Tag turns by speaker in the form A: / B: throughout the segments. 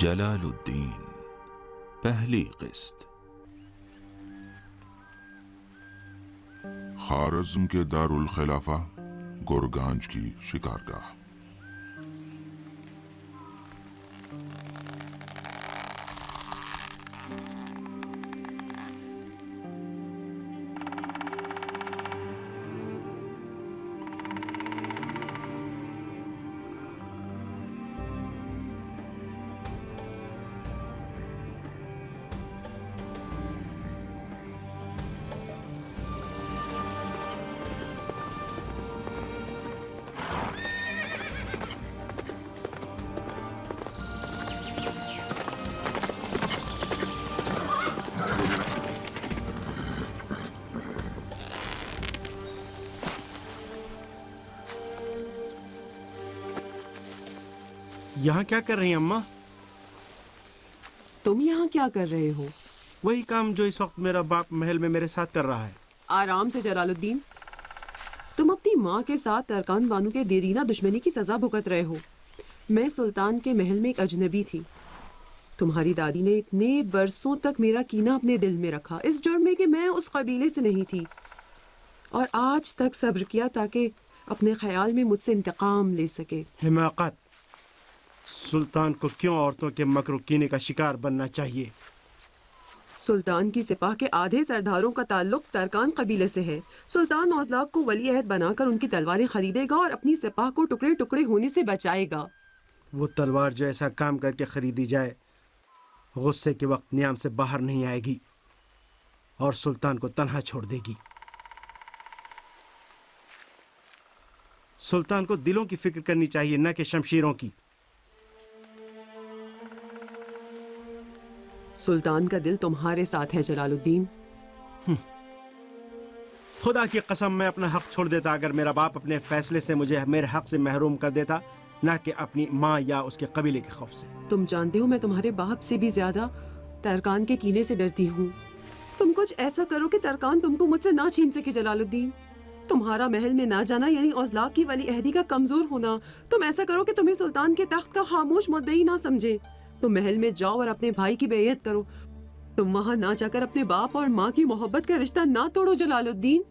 A: جلال الدین پہلی قسط۔
B: خوارزم کے دارالخلافہ گورگانج کی شکارگاہ۔
C: یہاں کیا کر رہی ہیں اماں؟
D: تم یہاں کیا کر رہے ہو؟
C: وہی کام جو اس وقت میرا باپ محل میں میرے ساتھ کر رہا ہے۔
D: آرام سے جلال الدین، تم اپنی ماں کے ساتھ ترکان بانو کے دیرینہ دشمنی کی سزا بھگت رہے ہو۔ میں سلطان کے محل میں ایک اجنبی تھی۔ تمہاری دادی نے اتنے برسوں تک میرا کینہ اپنے دل میں رکھا، اس جرم میں کہ میں اس قبیلے سے نہیں تھی، اور آج تک صبر کیا تاکہ اپنے خیال میں مجھ سے انتقام لے سکے۔
C: حماقت! سلطان کو کیوں عورتوں کے مکر و کینے کا شکار بننا چاہیے؟
D: سلطان کی سپاہ کے آدھے سرداروں کا تعلق ترکان قبیلے سے ہے۔ سلطان اوزلاق کو ولی عہد بنا کر ان کی تلواریں خریدے گا اور اپنی سپاہ کو ٹکڑے ٹکڑے ہونے سے بچائے گا۔
C: وہ تلوار جو ایسا کام کر کے خریدی جائے غصے کے وقت نیام سے باہر نہیں آئے گی اور سلطان کو تنہا چھوڑ دے گی۔ سلطان کو دلوں کی فکر کرنی چاہیے، نہ کہ شمشیروں کی۔
D: سلطان کا دل تمہارے ساتھ ہے جلال الدین۔
C: خدا کی قسم میں اپنا حق چھوڑ دیتا اگر میرا باپ اپنے فیصلے سے مجھے میرے حق سے محروم کر دیتا، نہ کہ اپنی ماں یا اس کے قبیلے کے خوف سے۔
D: تم جانتے ہو میں تمہارے باپ سے بھی زیادہ ترکان کے کینے سے ڈرتی ہوں۔ تم کچھ ایسا کرو کہ ترکان تم کو مجھ سے نہ چھین سکے جلال الدین۔ تمہارا محل میں نہ جانا یعنی اوزلاق کی ولی عہدی کا کمزور ہونا۔ تم ایسا کرو کہ تمہیں سلطان کے تخت کا خاموش مدعی نہ سمجھے۔ تم محل میں جاؤ اور اپنے بھائی کی بیعت کرو۔ تم وہاں نہ جا کر اپنے باپ اور ماں کی محبت کا رشتہ نہ توڑو جلال الدین۔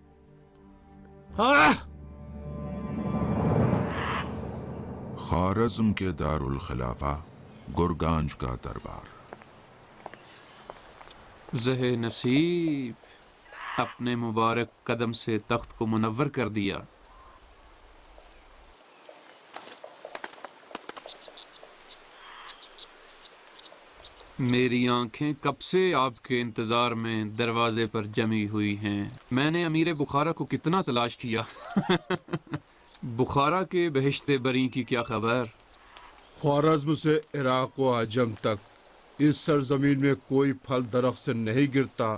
B: خوارزم کے دارالخلافہ گورگانج کا دربار۔
E: زہ نصیب اپنے مبارک قدم سے تخت کو منور کر دیا۔ میری آنکھیں کب سے آپ کے انتظار میں دروازے پر جمی ہوئی ہیں۔ میں نے امیر بخارا کو کتنا تلاش کیا۔ بخارا کے بہشت بری کی کیا خبر؟
F: خوارزم سے عراق و عجم تک اس سرزمین میں کوئی پھل درخت سے نہیں گرتا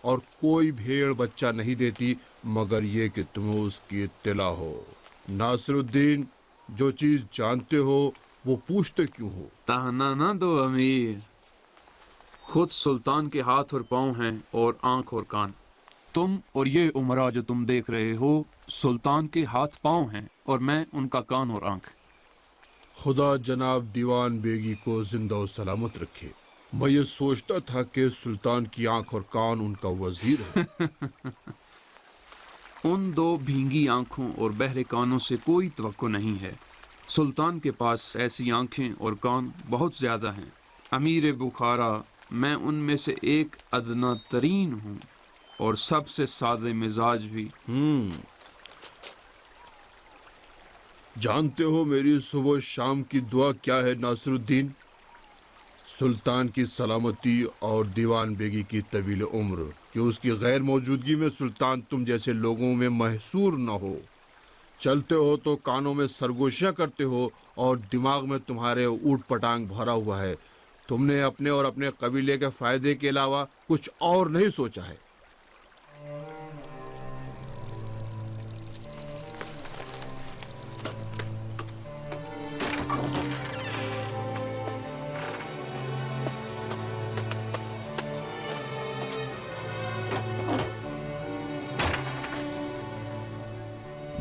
F: اور کوئی بھیڑ بچہ نہیں دیتی مگر یہ کہ تمہیں اس کی اطلاع ہو۔ ناصر الدین، جو چیز جانتے ہو وہ پوچھتے کیوں ہو؟
E: تانا نہ دو امیر، خود سلطان کے ہاتھ اور پاؤں ہیں اور آنکھ اور کان۔ تم اور یہ عمرہ جو تم دیکھ رہے ہو سلطان کے ہاتھ پاؤں ہیں اور میں ان کا کان اور آنکھ۔
F: خدا جناب دیوان بیگی کو زندہ و سلامت رکھے۔ میں یہ سوچتا تھا کہ سلطان کی آنکھ اور کان ان کا وزیر ہے۔
E: ان دو بھینگی آنکھوں اور بہرے کانوں سے کوئی توقع نہیں ہے۔ سلطان کے پاس ایسی آنکھیں اور کان بہت زیادہ ہیں۔ امیر بخارا، میں ان میں سے ایک ادنا ترین ہوں اور سب سے سادہ مزاج بھی۔
F: جانتے ہو میری صبح و شام کی دعا کیا ہے ناصر الدین؟ سلطان کی سلامتی اور دیوان بیگی کی طویل عمر، کہ اس کی غیر موجودگی میں سلطان تم جیسے لوگوں میں محصور نہ ہو۔ چلتے ہو تو کانوں میں سرگوشیاں کرتے ہو اور دماغ میں تمہارے اوٹ پٹانگ بھرا ہوا ہے۔ تم نے اپنے اور اپنے قبیلے کے فائدے کے علاوہ کچھ اور نہیں سوچا ہے۔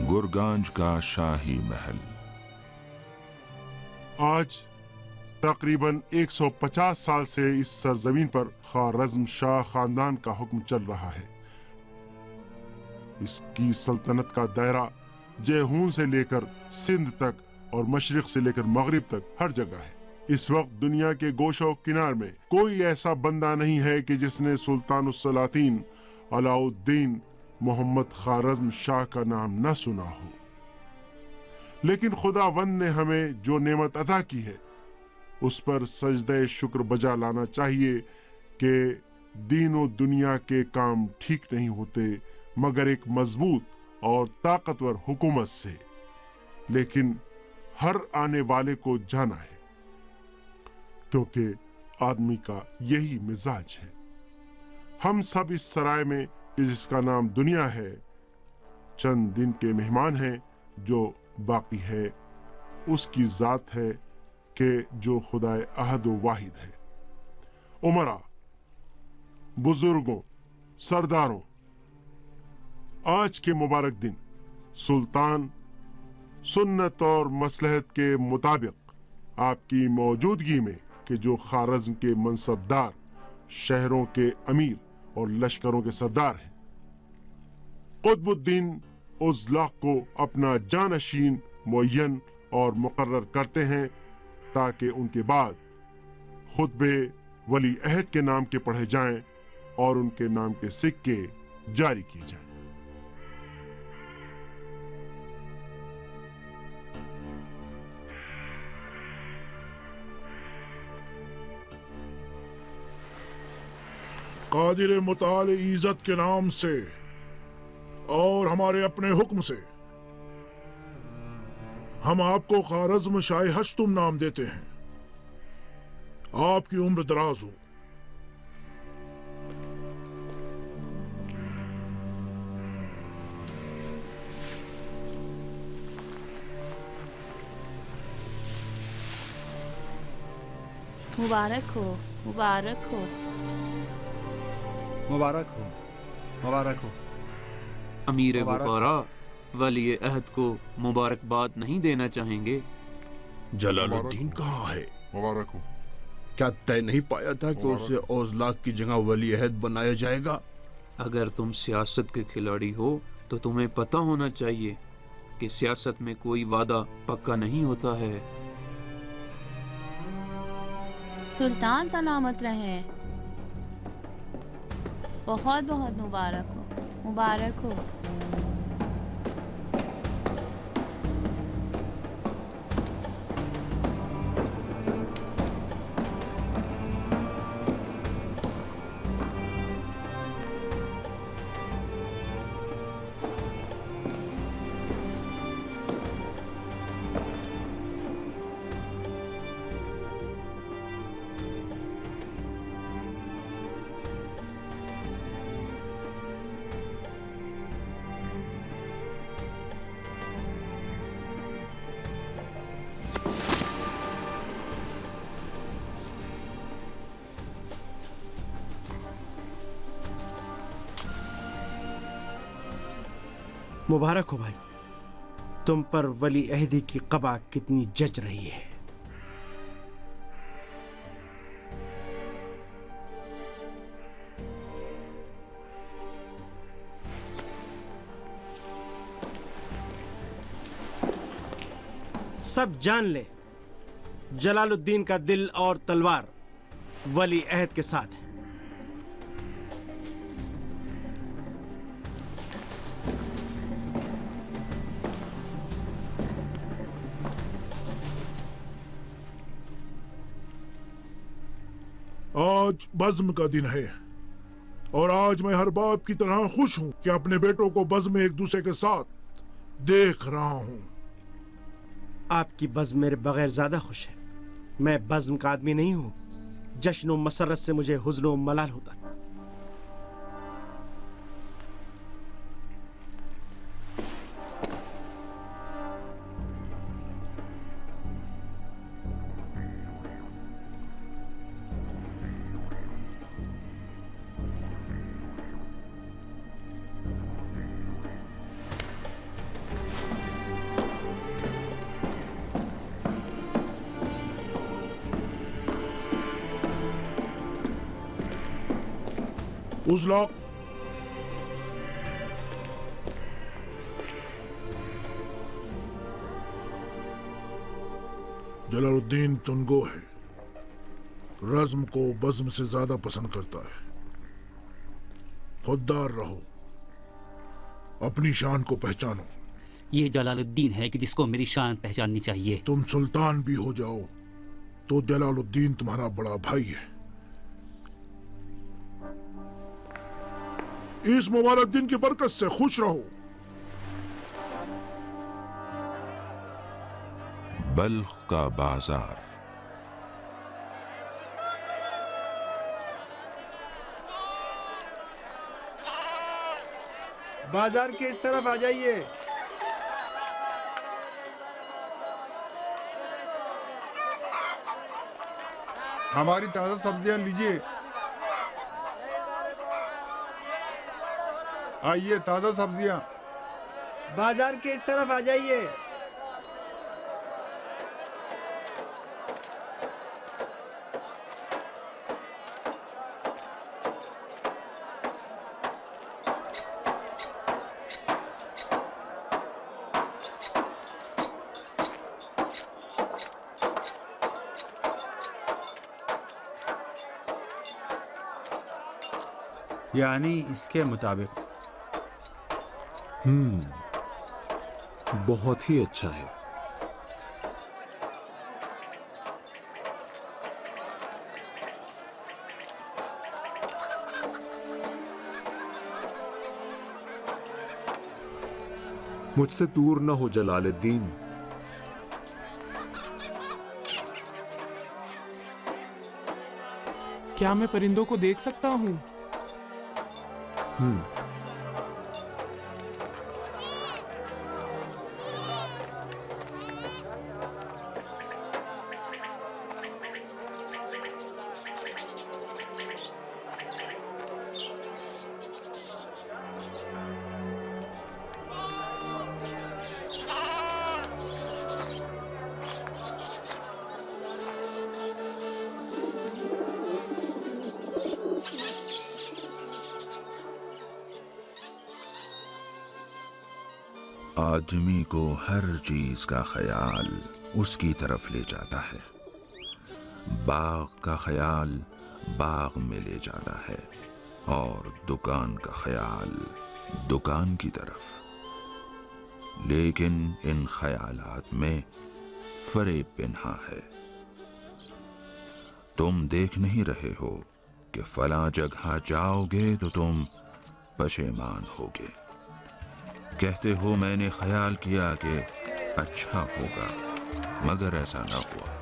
B: گورگانج کا شاہی محل۔
G: آج तकरीबन 150 साल से इस सरजमीन पर ख्वारज़्म शाह खानदान का हुक्म चल रहा है। इसकी सल्तनत का दायरा जयहून से लेकर सिंध तक और मशरिक से लेकर मगरिब तक हर जगह है। इस वक्त दुनिया के गोशो किनार में कोई ऐसा बंदा नहीं है कि जिसने सुल्तानुस्सलातीन अलाउद्दीन मोहम्मद ख्वारज़्म शाह का नाम न सुना हो। लेकिन खुदावंद ने हमें जो नेमत अता की है उस पर सजदे शुक्र बजा लाना चाहिए कि दीनों दुनिया के काम ठीक नहीं होते मगर एक मजबूत और ताकतवर हुकूमत से। लेकिन हर आने वाले को जाना है, क्योंकि आदमी का यही मिजाज है। हम सब इस सराय में जिसका नाम दुनिया है चंद दिन के मेहमान हैं। जो बाकी है उसकी जात है कि जो खुदाए अहद व वाहिद है। उमरा, बुजुर्गों, सरदारों, आज के मुबारक दिन सुल्तान सुन्नत और मसलहत के मुताबिक आपकी मौजूदगी में कि जो ख्वारज़्म के मनसबदार, शहरों के अमीर और लश्करों के सरदार हैं, कुतुबुद्दीन उज़्लाक़ को अपना जानशीन मुअय्यन और मुकर्रर करते हैं ताकि उनके बाद खुतबे वली अहद के नाम के पढ़े जाएं और उनके नाम के सिक्के जारी किए जाएं।
H: कादिर मुताल इज़्ज़त के नाम से और हमारे अपने हुक्म से हम आपको ख्वारज़्म शाह हश्तुम नाम देते हैं। आपकी उम्र दराज हो।
I: मुबारक हो, मुबारक हो,
C: मुबारक हो, मुबारक हो।
E: अमीर बुखारा वली अहद को मुबारकबाद नहीं देना चाहेंगे?
F: जलालुद्दीन कहाँ है?
G: मुबारक हो।
F: क्या तय नहीं पाया था कि उसे औज़लाक़ की जगह वली अहद बनाया जाएगा?
E: अगर तुम सियासत के खिलाड़ी हो तो तुम्हें पता होना चाहिए कि सियासत में कोई वादा पक्का नहीं होता है।
I: सुल्तान सलामत रहे। बहुत बहुत मुबारक हो, मुबारक हो।
C: मुबारक हो भाई, तुम पर वली अहदी की क़बा कितनी जच रही है। सब जान ले, जलालुद्दीन का दिल और तलवार वली अहद के साथ है।
H: आज बज़्म का दिन है और आज मैं हर बाप की तरह खुश हूं कि अपने बेटों को बज़्म में एक दूसरे के साथ देख रहा हूं।
C: आपकी बज़्म मेरे बगैर ज्यादा खुश है। मैं बज़्म का आदमी नहीं हूं। जश्न व मसरत से मुझे हुज़्न व मलाल होता है।
H: उजलाक जलालुद्दीन तुनगो है, रज्म को बज्म से ज्यादा पसंद करता है। खुददार रहो, अपनी शान को पहचानो।
J: ये जलालुद्दीन है कि जिसको मेरी शान पहचाननी चाहिए।
H: तुम सुल्तान भी हो जाओ तो जलालुद्दीन तुम्हारा बड़ा भाई है। इस मुबारक दिन की बरकत से खुश रहो।
B: बल्ख का बाजार।
K: बाजार के इस तरफ आ जाइए।
L: हमारी ताजा सब्जियां लीजिए। आइए, ताजा सब्जियां।
K: बाजार के इस तरफ आ जाइए।
M: यानी इसके मुताबिक।
N: बहुत ही अच्छा है। मुझसे दूर न हो जलालुद्दीन।
O: क्या मैं परिंदों को देख सकता हूँ?
B: आदमी को हर चीज का ख्याल उसकी तरफ ले जाता है। बाग का ख्याल बाग में ले जाता है और दुकान का ख्याल दुकान की तरफ। लेकिन इन ख्यालात में फरेब पिन्हा है। तुम देख नहीं रहे हो कि फला जगह जाओगे तो तुम पशेमान होगे। कहते हो मैंने ख्याल किया कि अच्छा होगा, मगर ऐसा न हुआ।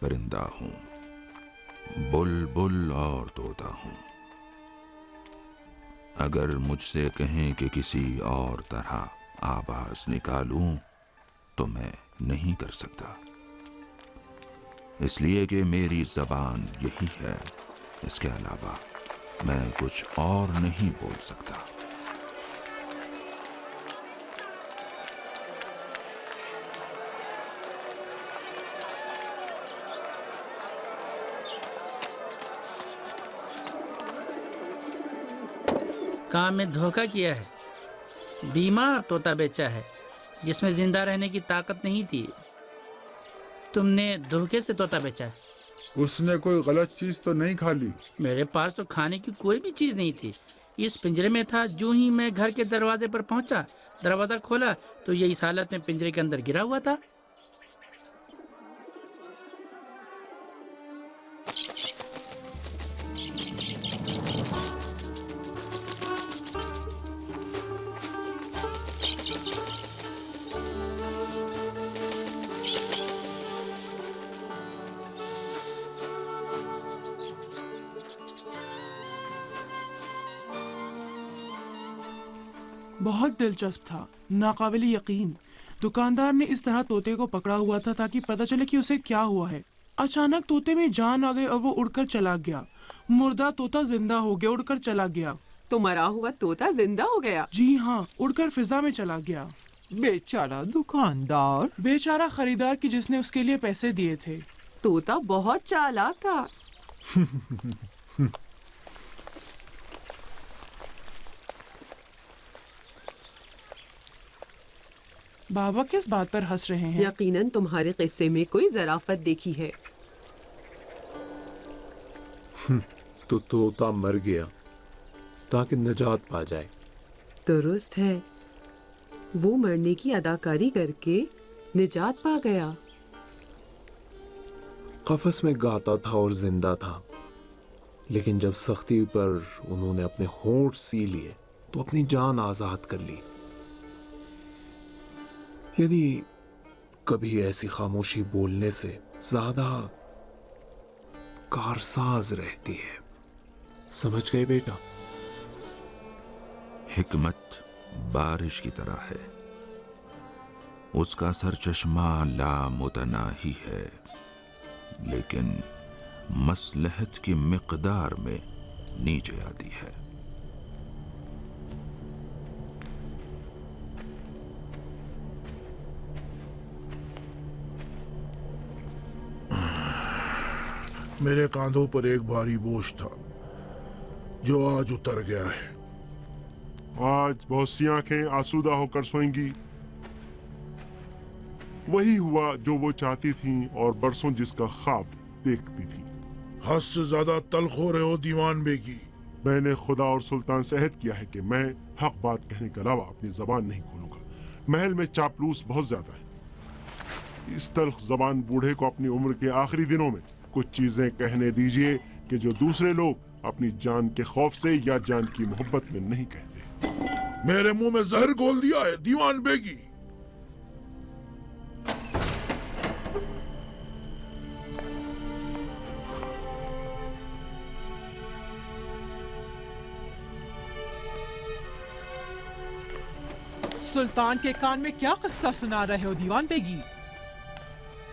B: پرندہ ہوں، بلبل اور طوطا ہوں۔ اگر مجھ سے کہیں کہ کسی اور طرح آواز نکالوں تو میں نہیں کر سکتا، اس لیے کہ میری زبان یہی ہے، اس کے علاوہ میں کچھ اور نہیں بول سکتا۔
P: کام میں دھوکہ کیا ہے، بیمار طوطا بیچا ہے جس میں زندہ رہنے کی طاقت نہیں تھی۔ تم نے دھوکے سے طوطا بیچا ہے۔
L: اس نے کوئی غلط چیز تو نہیں کھا لی؟
P: میرے پاس تو کھانے کی کوئی بھی چیز نہیں تھی، اس پنجرے میں تھا۔ جو ہی میں گھر کے دروازے پر پہنچا، دروازہ کھولا تو یہ اس حالت میں پنجرے کے اندر گرا ہوا تھا۔
O: بہت دلچسپ تھا، ناقابل یقین۔ دکاندار نے اس طرح طوطے کو پکڑا ہوا تھا تاکہ پتہ چلے کہ اسے کیا ہوا ہے۔ اچانک طوطے میں جان آ گئی اور وہ اڑ کر چلا گیا۔ مردہ طوطا زندہ ہو گیا، اڑ کر چلا گیا۔
D: تو مرا ہوا طوطا زندہ ہو گیا؟
O: جی ہاں، اڑ کر فضا میں چلا گیا۔
Q: بیچارہ دکاندار،
O: بیچارہ خریدار کی جس نے اس کے لیے پیسے دیے تھے۔
D: طوطا بہت چالاک تھا۔
O: بابا کس بات پر ہنس رہے ہیں؟
D: یقیناً تمہارے قصے میں کوئی ظرافت دیکھی ہے۔
N: تو طوطا مر گیا تاکہ نجات پا جائے۔
D: درست ہے، وہ مرنے کی اداکاری کر کے نجات پا گیا۔
N: قفس میں گاتا تھا اور زندہ تھا، لیکن جب سختی پر انہوں نے اپنے ہونٹ سی لیے تو اپنی جان آزاد کر لی۔ یعنی کبھی ایسی خاموشی بولنے سے زیادہ کارساز رہتی ہے۔ سمجھ گئے بیٹا؟
B: حکمت بارش کی طرح ہے، اس کا سرچشمہ لامتناہی ہے، لیکن مصلحت کی مقدار میں نیچے آتی ہے۔
H: میرے کاندھوں پر ایک بھاری بوجھ تھا جو آج اتر گیا ہے۔
G: آج بہت سی آنکھیں آسودہ ہو کر سوئیں گی۔ وہی ہوا جو وہ چاہتی تھیں اور برسوں جس کا خواب دیکھتی تھی۔
H: حد سے زیادہ تلخ ہو رہے ہو دیوان بیگی۔
G: میں نے خدا اور سلطان سے عہد کیا ہے کہ میں حق بات کہنے کے علاوہ اپنی زبان نہیں کھولوں گا۔ محل میں چاپلوس بہت زیادہ ہے۔ اس تلخ زبان بوڑھے کو اپنی عمر کے آخری دنوں میں کچھ چیزیں کہنے دیجیے کہ جو دوسرے لوگ اپنی جان کے خوف سے یا جان کی محبت میں نہیں کہتے۔
H: میرے منہ میں زہر گھول دیا ہے دیوان بیگی۔
Q: سلطان کے کان میں کیا قصہ سنا رہے ہو دیوان بیگی؟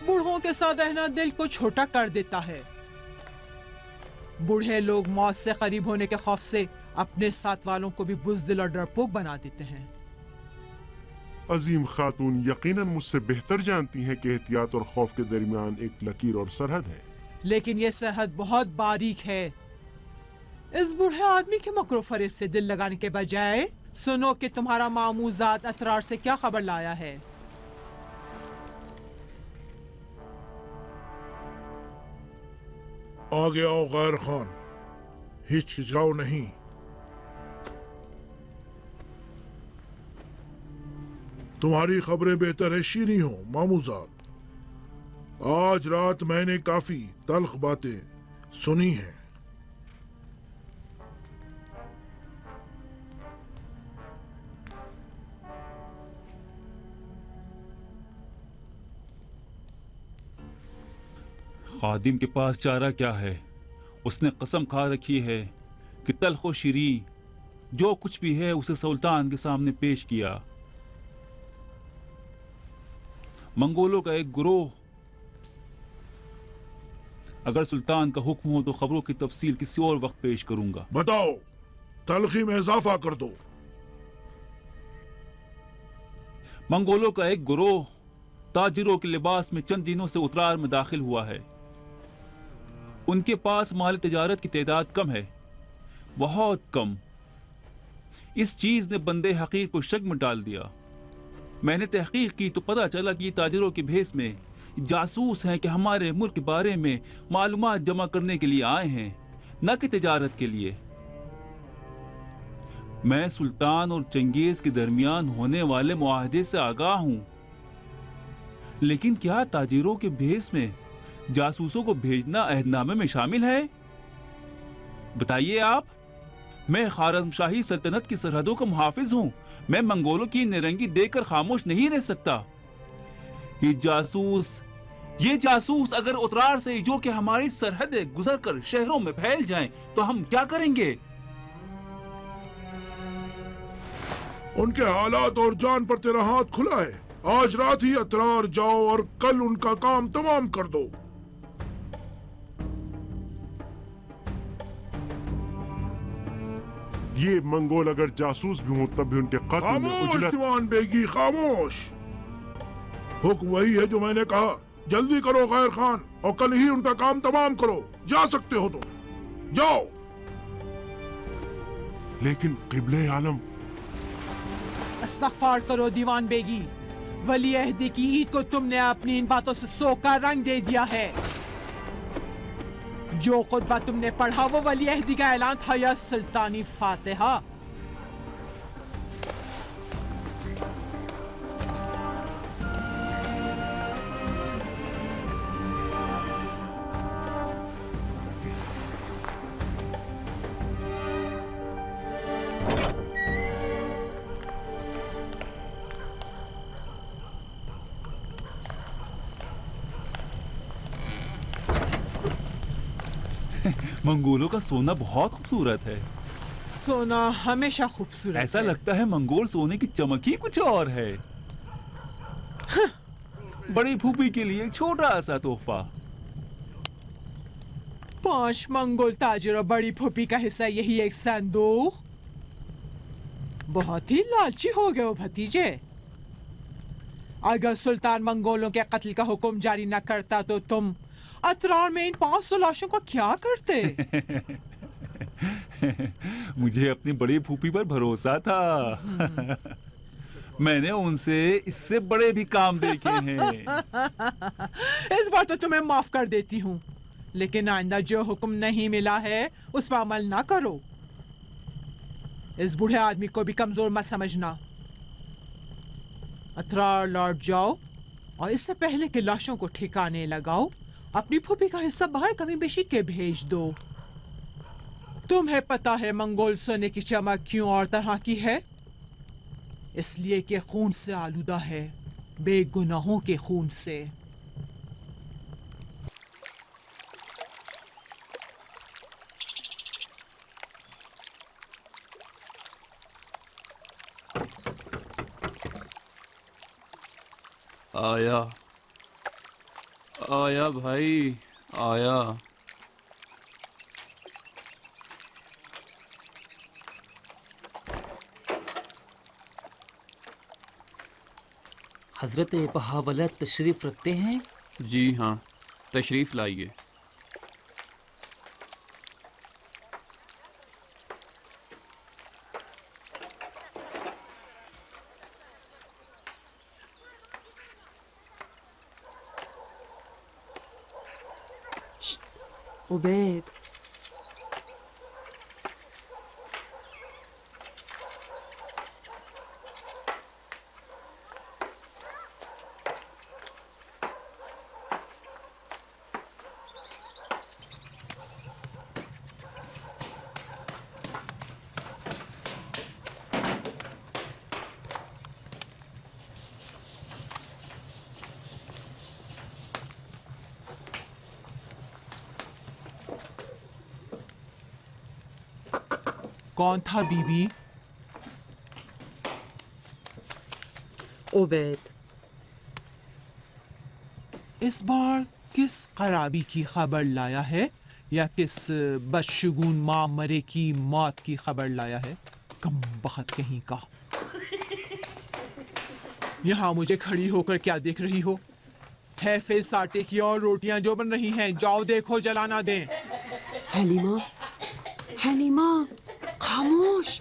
Q: بوڑھوں کے ساتھ رہنا دل کو چھوٹا کر دیتا ہے۔ بوڑھے لوگ موت سے قریب ہونے کے خوف سے اپنے ساتھ والوں کو بھی بزدل اور ڈرپوک بنا دیتے ہیں۔
G: عظیم خاتون یقیناً مجھ سے بہتر جانتی ہیں کہ احتیاط اور خوف کے درمیان ایک لکیر اور سرحد ہے۔
Q: لیکن یہ سرحد بہت باریک ہے۔ اس بوڑھے آدمی کے مکر و فریب سے دل لگانے کے بجائے سنو کہ تمہارا ماموزاد اطرار سے کیا خبر لایا ہے۔
H: آگے آؤ غیر خان، ہچکچاؤ نہیں۔ تمہاری خبریں بہتر ہے شیریں ہوں ماموزاد۔ آج رات میں نے کافی تلخ باتیں سنی ہیں۔
R: خادم کے پاس چارہ کیا ہے؟ اس نے قسم کھا رکھی ہے کہ تلخ و شیریں جو کچھ بھی ہے اسے سلطان کے سامنے پیش کیا۔ منگولوں کا ایک گروہ اگر سلطان کا حکم ہو تو خبروں کی تفصیل کسی اور وقت پیش کروں گا۔
H: بتاؤ، تلخی میں اضافہ کر دو۔
R: منگولوں کا ایک گروہ تاجروں کے لباس میں چند دنوں سے اترار میں داخل ہوا ہے۔ ان کے پاس مال تجارت کی تعداد کم ہے، بہت کم۔ اس چیز نے بندے حقیر کو شک میں ڈال دیا۔ میں نے تحقیق کی تو پتہ چلا کہ یہ تاجروں کے بھیس میں جاسوس ہیں کہ ہمارے ملک کے بارے میں معلومات جمع کرنے کے لیے آئے ہیں، نہ کہ تجارت کے لیے۔ میں سلطان اور چنگیز کے درمیان ہونے والے معاہدے سے آگاہ ہوں، لیکن کیا تاجروں کے بھیس میں جاسوسوں کو بھیجنا عہد نامے میں شامل ہے؟ بتائیے آپ۔ میں خوارزم شاہی سلطنت کی سرحدوں کا محافظ ہوں، میں منگولوں کی نرنگی دیکھ کر خاموش نہیں رہ سکتا۔ یہ جاسوس اگر اترار سے جو کہ ہماری سرحدیں گزر کر شہروں میں پھیل جائیں تو ہم کیا کریں گے؟
H: ان کے حالات اور جان پر تیرا ہاتھ کھلا ہے۔ آج رات ہی اترار جاؤ اور کل ان کا کام تمام کر دو۔
G: یہ منگول اگر جاسوس بھی ہوں تب بھی ان کے قتل میں
H: خاموش
G: اجلت۔
H: دیوان بیگی، خاموش۔ حکم وہی ہے جو میں نے کہا، جلدی کرو غیر خان، اور کل ہی ان کا کام تمام کرو۔ جا سکتے ہو تو جاؤ۔
G: لیکن قبلہ عالم،
Q: استغفار کرو دیوان بیگی، ولی عہد کی عید کو تم نے اپنی ان باتوں سے سو کا رنگ دے دیا ہے۔ جو خطبہ تم نے پڑھا وہ ولی عہدی کا اعلان تھا یا سلطانی فاتحہ؟
R: منگولوں کا سونا بہت خوبصورت ہے۔
Q: سونا ہمیشہ خوبصورت
R: ایسا
Q: ہے۔
R: لگتا ہے منگول سونے کی چمک ہی کچھ اور ہے۔ بڑی پھوپھی کے لیے ایک چھوٹا سا تحفہ۔
Q: 5 منگول تاجر اور بڑی پھوپھی کا حصہ یہی ایک صندوق؟ بہت ہی لالچی ہو گئے ہو بھتیجے۔ اگر سلطان منگولوں کے قتل کا حکم جاری نہ کرتا تو تم اترار میں ان 500 لاشوں کا کیا کرتے؟
R: مجھے اپنی بڑی پھوپھی پر بھروسہ تھا۔ میں نے ان سے اس سے بڑے بھی کام دیکھے ہیں۔
Q: اس بار تو تمہیں معاف کر دیتی ہوں، لیکن آئندہ جو حکم نہیں ملا ہے اس پر عمل نہ کرو۔ اس بوڑھے آدمی کو بھی کمزور مت سمجھنا۔ اترار لوٹ جاؤ اور اس سے پہلے کہ لاشوں کو ٹھکانے لگاؤ اپنی پھوپھی کا حصہ بغیر کمی بیشی کے بھیج دو۔ تمہیں پتا ہے منگول سونے کی چمک کیوں اور طرح کی ہے؟ اس لیے کہ خون سے آلودہ ہے، بے گناہوں کے خون سے۔
E: آیا آیا بھائی آیا۔
J: حضرت بہاولت تشریف رکھتے ہیں؟
E: جی ہاں، تشریف لائیے۔
D: عبید،
Q: कौन था बीबी?
D: उबैद।
Q: इस बार किस खराबी की खबर लाया है या किस बदशगुन मामरे की मौत की खबर लाया है? कम बखत कहीं का। यहाँ मुझे खड़ी होकर क्या देख रही हो? हैफिज आटे की और रोटियां जो बन रही हैं, जाओ देखो, जलाना दें।
D: हलीमा, हलीमा, खामोश।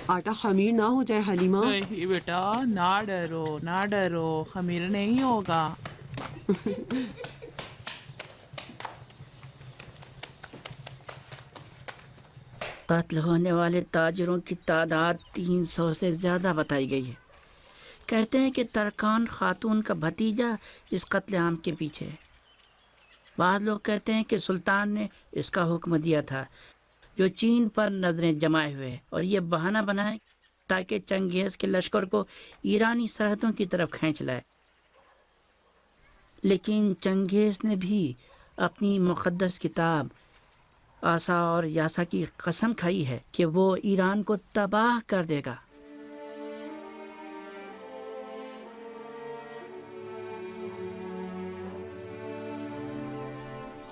D: आटा खमीर ना हो जाए हलीमा।
O: नहीं बेटा, ना डरो, खमीर नहीं होगा।
P: कत्ल होने वाले ताजिरों की तादाद 300 से ज़्यादा बताई गई है। कहते हैं कि तरकान खातून का भतीजा इस कत्लेआम के पीछे है। बाद लोग कहते हैं कि सुल्तान ने इसका हुक्म दिया था, जो चीन पर नजरें जमाए हुए है और ये बहाना बनाए ताकि चंगेज़ के लश्कर को ईरानी सरहदों की तरफ खींच लाए। लेकिन चंगेज़ ने भी अपनी मुक़द्दस किताब आसा और यासा की कसम खाई है कि वो ईरान को तबाह कर देगा।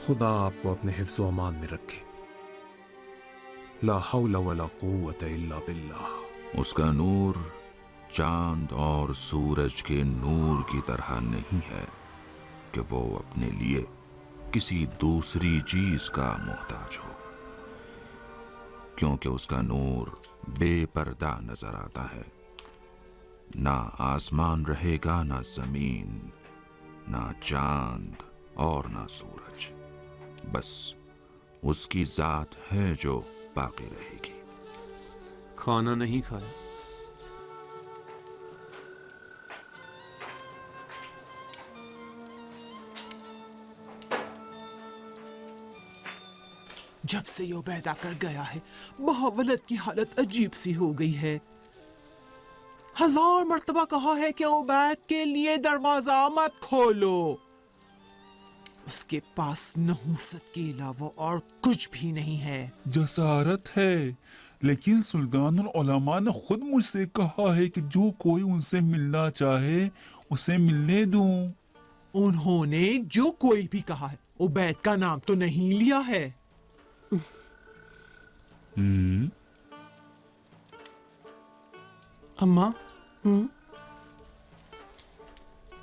N: खुदा आपको अपने हिफ्ज़ व अमान में रखे। ला हौला वला कुव्वता इल्ला बिल्लाह।
B: उसका नूर चांद और सूरज के नूर की तरह नहीं है कि वो अपने लिए किसी दूसरी चीज का मोहताज हो, क्योंकि उसका नूर बेपर्दा नजर आता है। ना आसमान रहेगा, ना जमीन, ना चांद और ना सूरज। बस उसकी जात है जो बाकी रहेगी।
E: खाना नहीं खाया।
Q: जब से ये पैदा कर गया है, बहावलत की हालत अजीब सी हो गई है। 1000 मर्तबा कहा है कि उबैद के लिए दरवाजा मत खोलो। उसके पास नहूसत के अलावा और कुछ भी नहीं है।
L: जसारत है, लेकिन सुल्तान और उलमा ने खुद मुझसे कहा है कि जो कोई उनसे मिलना चाहे उसे मिलने दूं।
Q: उन्होंने जो कोई भी कहा है, उबैद का नाम तो नहीं लिया है।
O: अम्मा,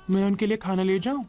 O: मैं उनके लिए खाना ले जाऊं?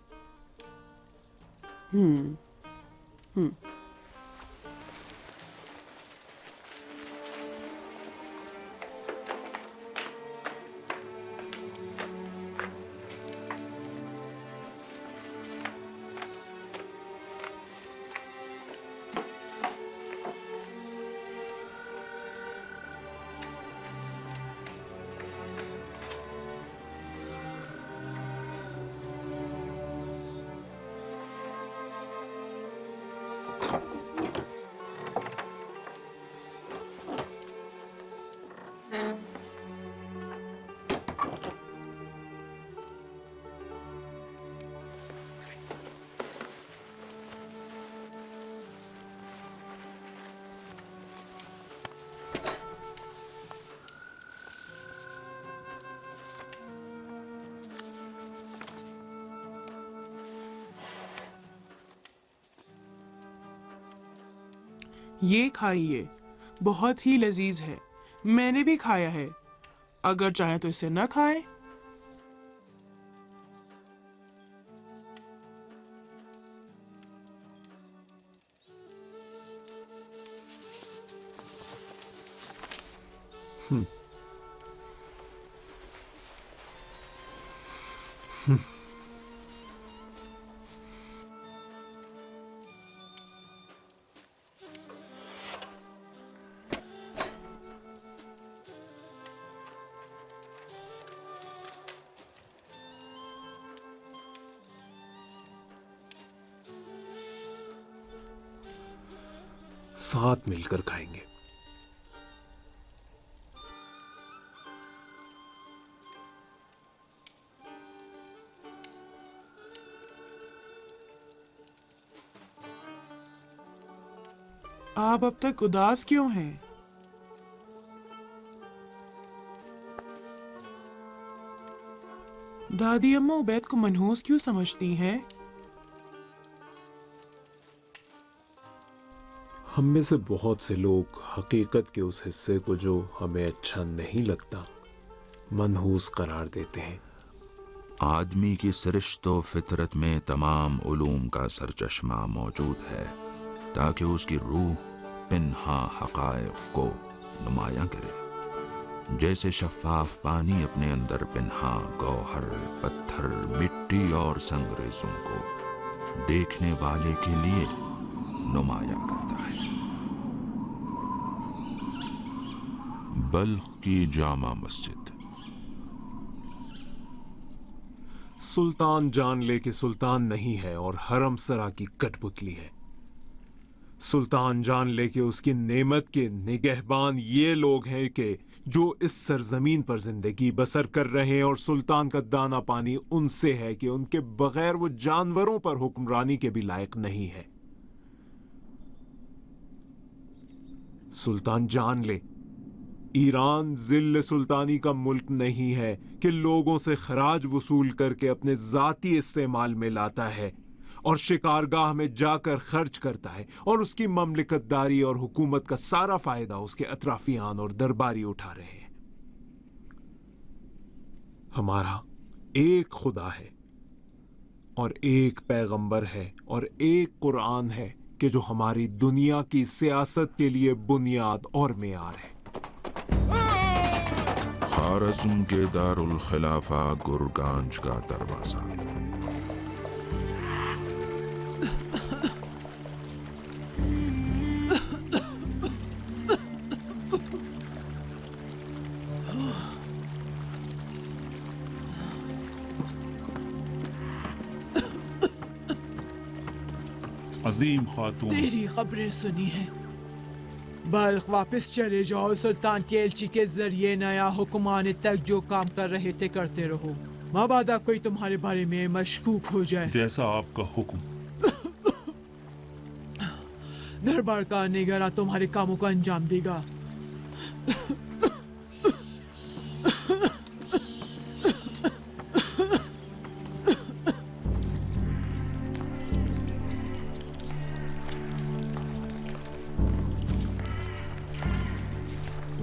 O: ये खाइए, बहुत ही लजीज है। मैंने भी खाया है, अगर चाहे तो इसे न खाएं।
N: साथ मिलकर खाएंगे।
O: आप अब तक उदास क्यों हैं? दादी अम्मा उबैद को मनहूस क्यों समझती हैं?
N: हम में से बहुत से लोग हकीकत के उस हिस्से को जो हमें अच्छा नहीं लगता मनहूस करार देते हैं।
B: आदमी की सरिश्त व फितरत में तमाम उलूम का सरचश्मा मौजूद है ताकि उसकी रूह पिन्हा हक़ाइक़ को नुमायां करे। जैसे शफ़ाफ पानी अपने अंदर पिन्हा गौहर, पत्थर, मिट्टी और संगरेज़ों को देखने वाले के लिए नुमायां करता है। बल्ख की जामा मस्जिद।
N: सुल्तान जान ले कि सुल्तान नहीं है और हरम सरा की कठपुतली है। सुल्तान जान ले कि उसकी नेमत के निगहबान ये लोग हैं कि जो इस सरजमीन पर जिंदगी बसर कर रहे हैं, और सुल्तान का दाना पानी उनसे है कि उनके बगैर वो जानवरों पर हुक्मरानी के भी लायक नहीं है। सुल्तान जान ले, ईरान जिल्ल सुल्तानी का मुल्क नहीं है कि लोगों से खराज वसूल करके अपने जाती इस्तेमाल में लाता है और शिकारगाह में जाकर खर्च करता है, और उसकी ममलिकतदारी और हुकूमत का सारा फायदा उसके अतराफियान और दरबारी उठा रहे हैं। हमारा एक खुदा है और एक पैगंबर है और एक कुरान है कि जो हमारी दुनिया की सियासत के लिए बुनियाद और मेयार है।
B: खारज़्म के दारुल खिलाफा गुरगांज का दरवाजा।
L: अजीम खातून,
Q: तेरी खबरें सुनी है। बल्ख वापस चले जाओ, सुल्तान के एलची के जरिए नया हुक्मान तक जो काम कर रहे थे करते रहो। माबादा कोई तुम्हारे बारे में मशकूक हो जाए।
L: जैसा आपका हुक्म।
Q: दरबार का निगरान तुम्हारे कामों को अंजाम देगा।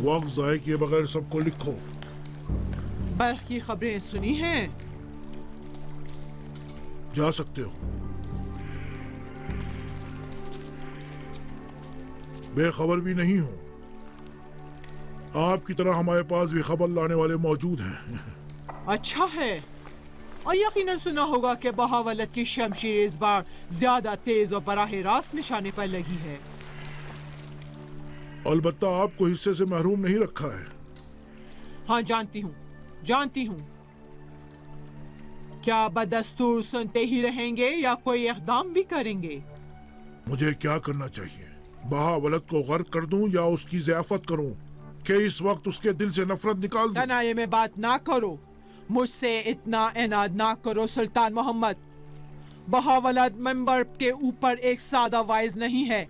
H: वक्त ज़ाय किए बगैर सबको लिखो।
Q: बल्ख की खबरें सुनी हैं?
H: जा सकते हो। बेखबर भी नहीं हो। आपकी तरह हमारे पास भी खबर लाने वाले मौजूद हैं।
Q: अच्छा है। और यकीनन सुना होगा कि बहावलत की शमशीर इस बार ज्यादा तेज और बराह रास्त निशाने पर लगी है।
H: अलबत्ता आपको हिस्से से महरूम नहीं रखा है।
Q: हाँ, जानती हूँ। क्या बदस्तूर सुनते ही रहेंगे या कोई इक़दाम भी करेंगे?
H: मुझे क्या करना चाहिए? बहावलत को गर्क कर दूं या उसकी ज़ियाफत करूं कि इस वक्त उसके दिल से नफरत निकाल दूं?
Q: तनाये में बात ना करो, मुझसे इतना इनाद ना करो सुल्तान मोहम्मद। बहावलत मंबर के ऊपर एक सादा वाइज नहीं है।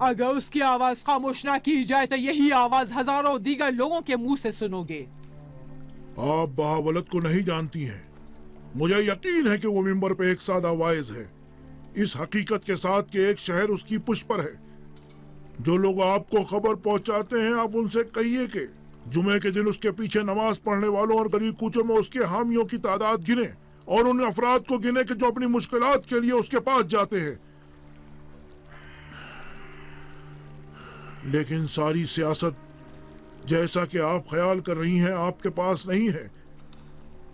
Q: अगर उसकी आवाज खामोश ना की जाए तो यही आवाज हजारों दीगर लोगों के मुंह से सुनोगे।
H: आप बहावलत को नहीं जानती हैं। मुझे यकीन है कि वो मिंबर पे एक सादा वाइज है, इस हकीकत के साथ कि एक शहर उसकी पुष्ट पर है। जो लोग आपको खबर पहुंचाते हैं, आप उनसे कहिए कि जुमे के दिन उसके पीछे नमाज पढ़ने वालों और गली कूचों में उसके हामियों की तादाद गिने और उन अफराद को गिने कि जो अपनी मुश्किलात के लिए उसके पास जाते हैं। लेकिन सारी सियासत जैसा कि आप ख्याल कर रही हैं आपके पास नहीं है।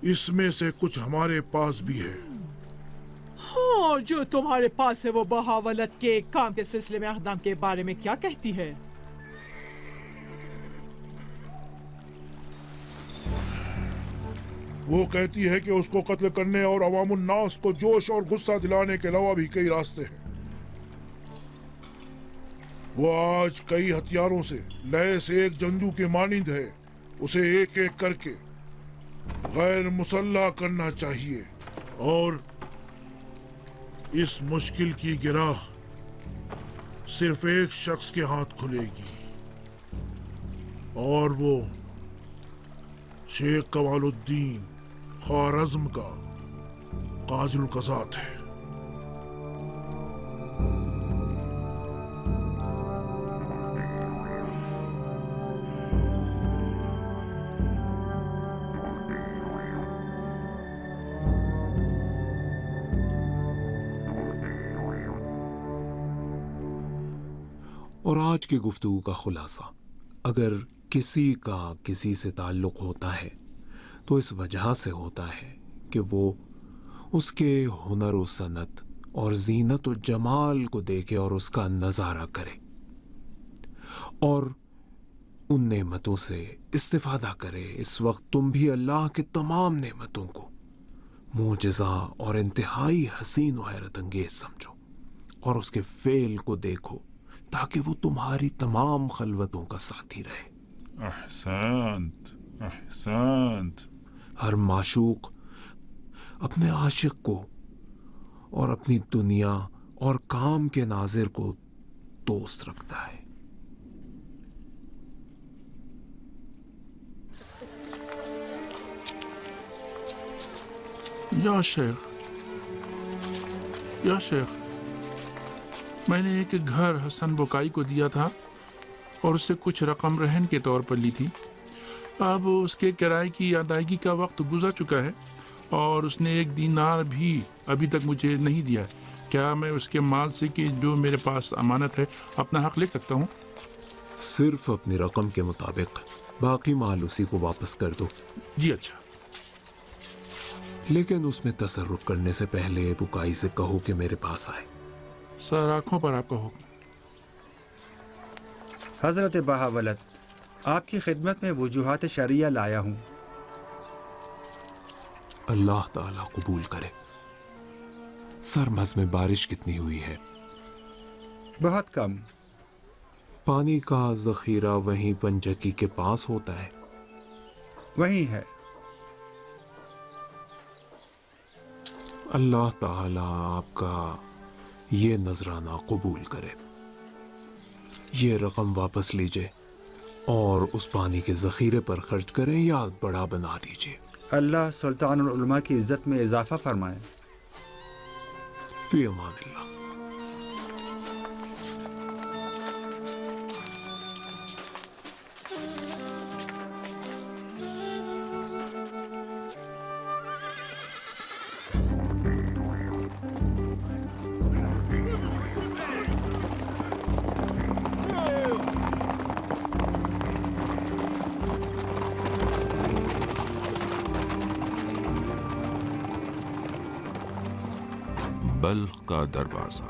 H: इसमें से कुछ हमारे पास भी है।
Q: हाँ, जो तुम्हारे पास है वो बहावलत के काम के सिलसिले में अहदाम के बारे में क्या कहती है?
H: वो कहती है कि उसको कत्ल करने और अवामुन नास को जोश और गुस्सा दिलाने के अलावा भी कई रास्ते हैं। वो आज कई हथियारों से लैस एक जंजू के मानिंद है। उसे एक एक करके गैर मुसल्ला करना चाहिए और इस मुश्किल की गिराह सिर्फ एक शख्स के हाथ खुलेगी और वो शेख कमालुद्दीन ख्वारज़्म का काज़िल क़ज़ात है।
N: और आज की गुफ्तगू का खुलासा, अगर किसी का किसी से ताल्लुक़ होता है तो इस वजह से होता है कि वो उसके हुनर व सनत और जीनत व जमाल को देखे और उसका नज़ारा करे और उन नेमतों से इस्तिफ़ादा करे। इस वक्त तुम भी अल्लाह के तमाम नेमतों को मोजज़ा और इंतहाई हसीन व हैरत अंगेज समझो और उसके फ़ेल को देखो ताकि वो तुम्हारी तमाम खलवतों का साथी रहे।
L: अहसान्त, अहसान्त।
N: हर माशूक अपने आशिक को और अपनी दुनिया और काम के नाजिर को दोस्त रखता है।
S: या शेख, मैंने एक घर हसन बुकाई को दिया था और उससे कुछ रकम रहन के तौर पर ली थी। अब उसके किराए की अदायगी का वक्त गुजर चुका है और उसने 1 दीनार भी अभी तक मुझे नहीं दिया। क्या मैं उसके माल से कि जो मेरे पास अमानत है अपना हक ले सकता हूँ?
N: सिर्फ अपनी रकम के मुताबिक, बाकी माल उसी को वापस कर दो।
S: जी अच्छा।
N: लेकिन उसमें तसर्रुफ करने से पहले बुकाई से कहो कि मेरे पास आए।
S: सर, आंखों पर आपका हुक्म।
M: हजरत बहावलत, आपकी खिदमत में वजूहात शरिया लाया हूँ।
N: अल्लाह ताला कबूल करे। सरमज में बारिश कितनी हुई है?
M: बहुत कम।
N: पानी का जखीरा वहीं पंजकी के पास होता है?
M: वहीं है।
N: अल्लाह ताला आपका ये नजराना कबूल करे। ये रकम वापस लीजिए और उस पानी के जखीरे पर खर्च करें या बड़ा बना दीजिए।
M: अल्लाह सुल्तानुल उलमा की इज्जत में इजाफा फरमाए।
N: फी अमानिल्लाह।
B: बल्ख का दरवाजा।